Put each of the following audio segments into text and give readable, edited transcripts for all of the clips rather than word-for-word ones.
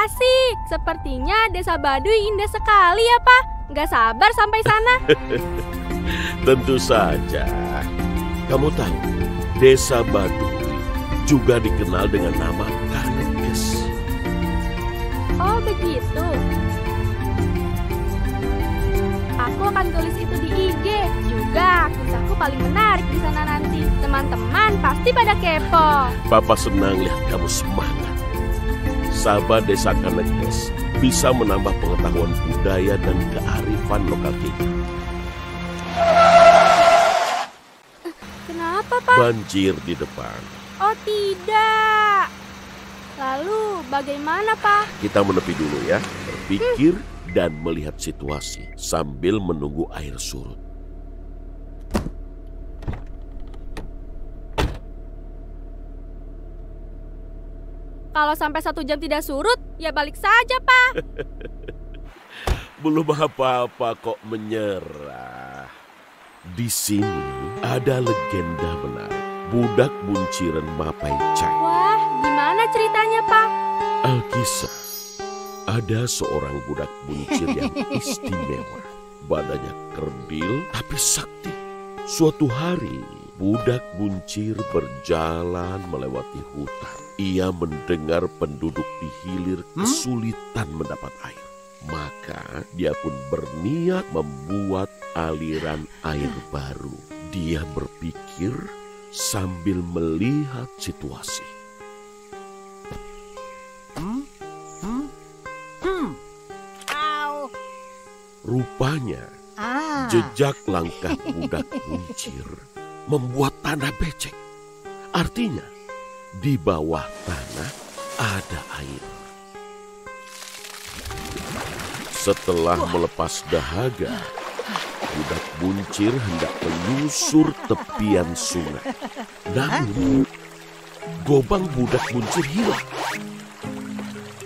asik. Sepertinya desa Baduy indah sekali ya, Pak. Nggak sabar sampai sana. Tentu saja. Kamu tahu, desa Baduy juga dikenal dengan nama Kanekes. Oh, begitu. Aku akan tulis itu di IG. Juga kisahku paling menarik di sana nanti. Teman-teman pasti pada kepo. Papa senang lihat kamu semangat. Sahabat desa Kanekes bisa menambah pengetahuan budaya dan kearifan lokal kita. Kenapa, Pak? Banjir di depan. Oh, tidak. Lalu bagaimana, Pak? Kita menepi dulu ya, berpikir dan melihat situasi sambil menunggu air surut. Kalau sampai 1 jam tidak surut, ya balik saja, Pak. Belum apa-apa kok menyerah. Di sini ada legenda menarik. Budak Bunciren Mapaichai. Wah, gimana ceritanya, Pak? Alkisah. Ada seorang budak buncir yang istimewa. Badannya kerdil tapi sakti. Suatu hari, budak buncir berjalan melewati hutan. Ia mendengar penduduk di hilir kesulitan mendapat air. Maka dia pun berniat membuat aliran air baru. Dia berpikir sambil melihat situasi. Rupanya, jejak langkah budak buncir membuat tanah becek. Artinya, di bawah tanah ada air. Setelah melepas dahaga, budak buncir hendak menyusur tepian sungai. Namun, gobang budak buncir hilang.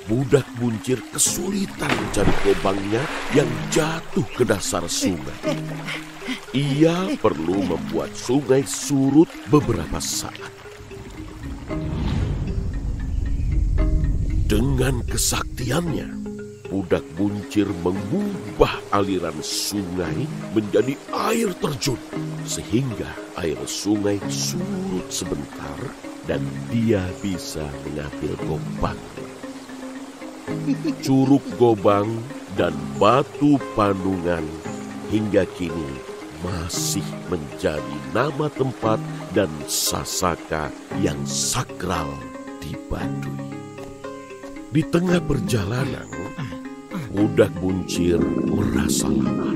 Budak buncir kesulitan mencari gobangnya yang jatuh ke dasar sungai. Ia perlu membuat sungai surut beberapa saat. Dengan kesaktiannya, budak buncir mengubah aliran sungai menjadi air terjun. Sehingga air sungai surut sebentar dan dia bisa mengambil gobang. Curug Gobang dan Batu Pandungan hingga kini masih menjadi nama tempat dan sasaka yang sakral di Baduy. Di tengah perjalanan, budak buncir merasa lapar.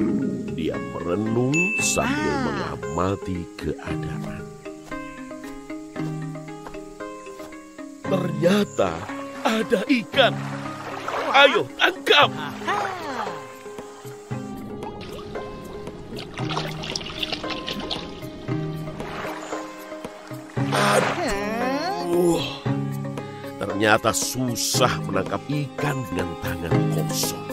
Dia merenung sambil mengamati keadaan. Ternyata ada ikan. Ayo, tangkap! Aduh, ternyata susah menangkap ikan dengan tangan kosong.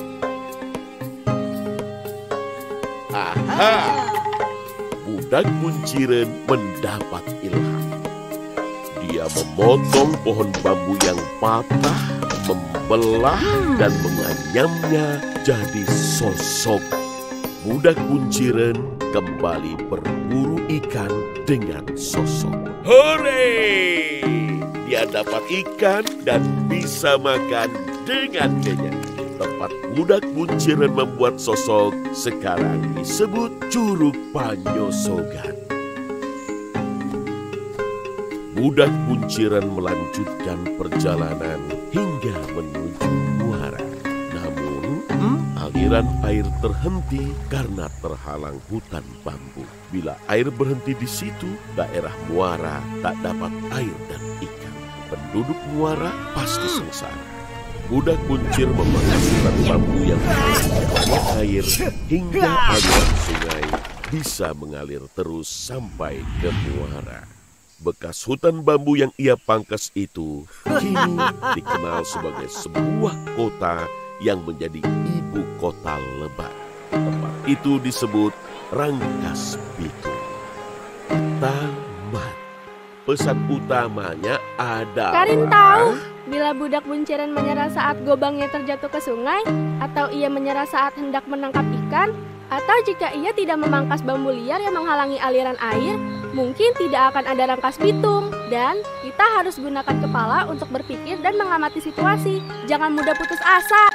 Aha! Budak bunciren mendapat ilham. Dia memotong pohon bambu yang patah, membelah dan menganyamnya jadi sosok. Budak bunciren kembali berburu ikan dengan sosok. Hore! Dia dapat ikan dan bisa makan dengan kenyang. Tempat budak bunciren membuat sosok sekarang disebut Curug Panyosogan. Budak bunciren melanjutkan perjalanan hingga menuju muara. Namun, aliran air terhenti karena terhalang hutan bambu. Bila air berhenti di situ, daerah muara tak dapat air dan ikan. Penduduk muara pasti sengsara. Budak buncir memangkas hutan bambu yang banyak air hingga aliran sungai bisa mengalir terus sampai ke muara. Bekas hutan bambu yang ia pangkas itu kini dikenal sebagai sebuah kota yang menjadi ibu kota Lebak. Tempat itu disebut Rangkas Bitung. Tamat. Pesan utamanya adalah... Karin tahu, Bila budak bunciran menyerah saat gobangnya terjatuh ke sungai, atau ia menyerah saat hendak menangkap ikan, atau jika ia tidak memangkas bambu liar yang menghalangi aliran air, mungkin tidak akan ada rangkas bitung. Dan kita harus gunakan kepala untuk berpikir dan mengamati situasi. Jangan mudah putus asa.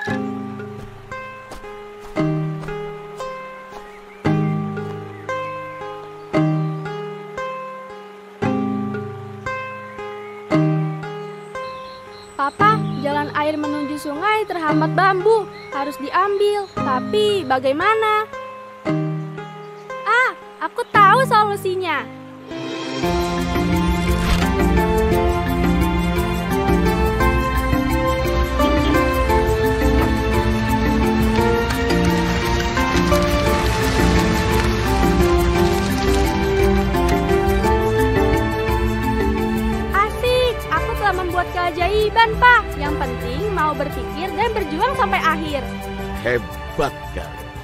Papa, jalan air menuju sungai terhambat bambu. Harus diambil. Tapi bagaimana? Ah, aku tahu solusinya. Membuat keajaiban, Pak. Yang penting mau berpikir dan berjuang sampai akhir. Hebat kalian.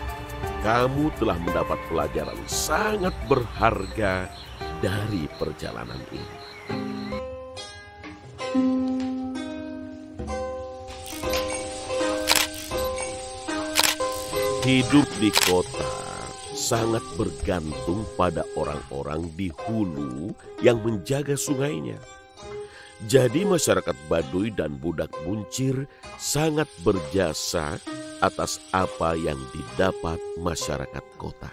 Kamu telah mendapat pelajaran sangat berharga dari perjalanan ini. Hidup di kota sangat bergantung pada orang-orang di hulu yang menjaga sungainya. Jadi masyarakat Baduy dan budak buncir sangat berjasa atas apa yang didapat masyarakat kota.